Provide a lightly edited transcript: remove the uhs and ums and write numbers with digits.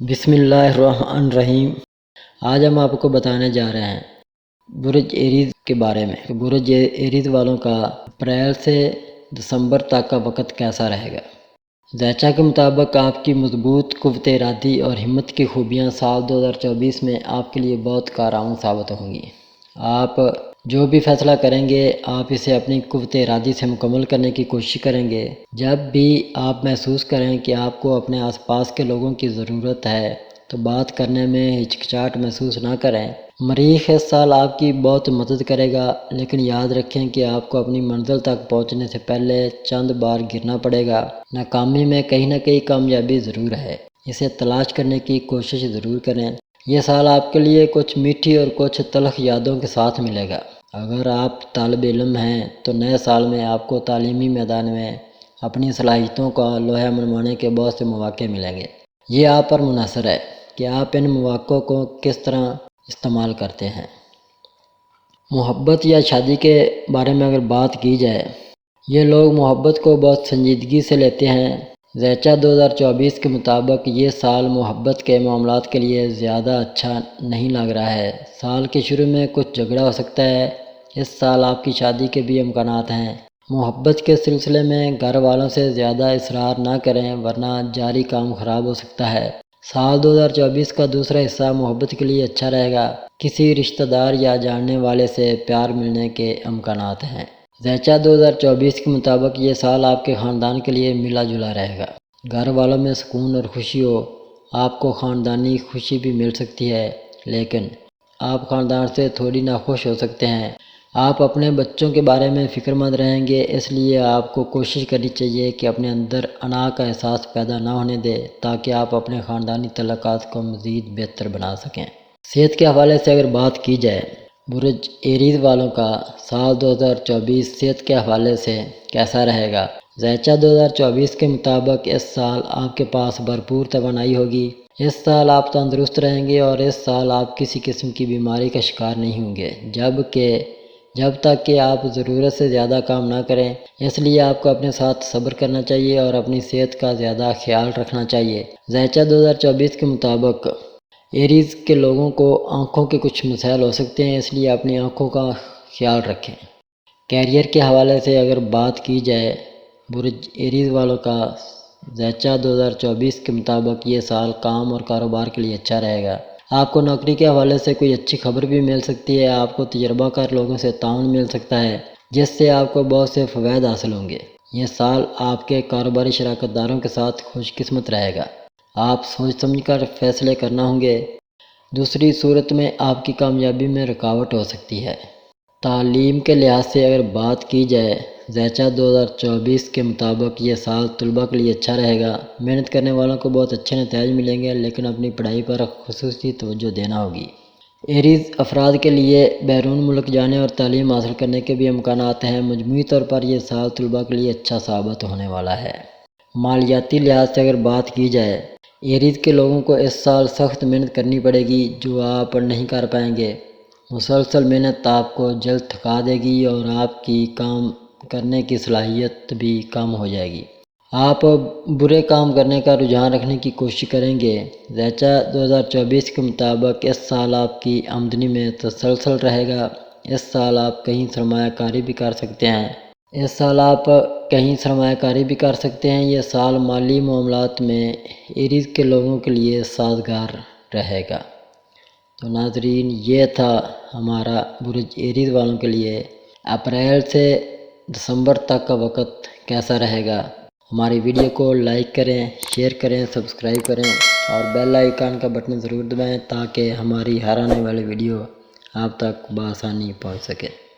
بسم اللہ الرحمن الرحیم۔ آج ہم آپ کو بتانے جا رہے ہیں برج ایریز کے بارے میں۔ برج ایریز والوں کا اپریل سے دسمبر تک کا وقت کیسا رہے گا۔ ذیچہ کے مطابق آپ کی مضبوط قوت ارادی اور ہمت کی خوبیاں سال 2024 میں آپ کے لیے بہت کارآمد ثابت ہوں گی۔ آپ جو بھی فیصلہ کریں گے آپ اسے اپنی قوت ارادی سے مکمل کرنے کی کوشش کریں گے۔ جب بھی آپ محسوس کریں کہ آپ کو اپنے آس پاس کے لوگوں کی ضرورت ہے تو بات کرنے میں ہچکچاہٹ محسوس نہ کریں۔ مریخ اس سال آپ کی بہت مدد کرے گا، لیکن یاد رکھیں کہ آپ کو اپنی منزل تک پہنچنے سے پہلے چند بار گرنا پڑے گا۔ ناکامی میں کہیں نہ کہیں کامیابی ضرور ہے، اسے تلاش کرنے کی کوشش ضرور کریں۔ یہ سال آپ کے لیے کچھ میٹھی اور کچھ تلخ یادوں کے ساتھ ملے گا۔ اگر آپ طالب علم ہیں تو نئے سال میں آپ کو تعلیمی میدان میں اپنی صلاحیتوں کا لوہا منوانے کے بہت سے مواقع ملیں گے۔ یہ آپ پر منحصر ہے کہ آپ ان مواقع کو کس طرح استعمال کرتے ہیں۔ محبت یا شادی کے بارے میں اگر بات کی جائے، یہ لوگ محبت کو بہت سنجیدگی سے لیتے ہیں۔ ذیچہ 2024 کے مطابق یہ سال محبت کے معاملات کے لیے زیادہ اچھا نہیں لگ رہا ہے۔ سال کے شروع میں کچھ جھگڑا ہو سکتا ہے۔ اس سال آپ کی شادی کے بھی امکانات ہیں۔ محبت کے سلسلے میں گھر والوں سے زیادہ اصرار نہ کریں ورنہ جاری کام خراب ہو سکتا ہے۔ سال 2024 کا دوسرا حصہ محبت کے لیے اچھا رہے گا۔ کسی رشتہ دار یا جاننے والے سے پیار ملنے کے امکانات ہیں۔ ذیچہ 2024 کے مطابق یہ سال آپ کے خاندان کے لیے ملا جلا رہے گا۔ گھر والوں میں سکون اور خوشی ہو۔ آپ کو خاندانی خوشی بھی مل سکتی ہے، لیکن آپ خاندان سے تھوڑی ناخوش ہو سکتے ہیں۔ آپ اپنے بچوں کے بارے میں فکر مند رہیں گے، اس لیے آپ کو کوشش کرنی چاہیے کہ اپنے اندر انا کا احساس پیدا نہ ہونے دیں تاکہ آپ اپنے خاندانی تعلقات کو مزید بہتر بنا سکیں۔ صحت کے حوالے سے اگر بات کی جائے، برج ایریز والوں کا سال 2024 صحت کے حوالے سے کیسا رہے گا۔ ذیچہ 2024 کے مطابق اس سال آپ کے پاس بھرپور توانائی ہوگی۔ اس سال آپ تندرست رہیں گے اور اس سال آپ کسی قسم کی بیماری کا شکار نہیں ہوں گے جب تک کہ آپ ضرورت سے زیادہ کام نہ کریں۔ اس لیے آپ کو اپنے ساتھ صبر کرنا چاہیے اور اپنی صحت کا زیادہ خیال رکھنا چاہیے۔ ذیچہ 2024 کے مطابق ایریز کے لوگوں کو آنکھوں کے کچھ مسائل ہو سکتے ہیں، اس لیے اپنی آنکھوں کا خیال رکھیں۔ کیریئر کے حوالے سے اگر بات کی جائے، برج ایریز والوں کا ذیچہ 2024 کے مطابق یہ سال کام اور کاروبار کے لیے اچھا رہے گا۔ آپ کو نوکری کے حوالے سے کوئی اچھی خبر بھی مل سکتی ہے۔ آپ کو تجربہ کار لوگوں سے تعاون مل سکتا ہے جس سے آپ کو بہت سے فوائد حاصل ہوں گے۔ یہ سال آپ کے کاروباری شراکت داروں کے ساتھ خوش قسمت رہے گا۔ آپ سوچ سمجھ کر فیصلے کرنا ہوں گے، دوسری صورت میں آپ کی کامیابی میں رکاوٹ ہو سکتی ہے۔ تعلیم کے لحاظ سے اگر بات کی جائے، ذیچہ 2024 کے مطابق یہ سال طلباء کے لیے اچھا رہے گا۔ محنت کرنے والوں کو بہت اچھے نتائج ملیں گے، لیکن اپنی پڑھائی پر خصوصی توجہ دینا ہوگی۔ ایریز افراد کے لیے بیرون ملک جانے اور تعلیم حاصل کرنے کے بھی امکانات ہیں۔ مجموعی طور پر یہ سال طلباء کے لیے اچھا ثابت ہونے والا ہے۔ مالیاتی لحاظ سے اگر بات کی جائے، ایریز کے لوگوں کو اس سال سخت محنت کرنی پڑے گی جو آپ نہیں کر پائیں گے۔ مسلسل محنت آپ کو جلد تھکا دے گی اور آپ کی کام کرنے کی صلاحیت بھی کم ہو جائے گی۔ آپ برے کام کرنے کا رجحان رکھنے کی کوشش کریں گے۔ ذیچہ 2024 کے مطابق اس سال آپ کی آمدنی میں تسلسل رہے گا۔ اس سال آپ کہیں سرمایہ کاری بھی کر سکتے ہیں۔ یہ سال مالی معاملات میں ایریز کے لوگوں کے لیے سازگار رہے گا۔ تو ناظرین، یہ تھا ہمارا برج ایریز والوں کے لیے اپریل سے دسمبر تک کا وقت کیسا رہے گا۔ ہماری ویڈیو کو لائک کریں، شیئر کریں، سبسکرائب کریں اور بیل آئیکن کا بٹن ضرور دبائیں تاکہ ہماری ہر آنے والی ویڈیو آپ تک بآسانی پہنچ سکے۔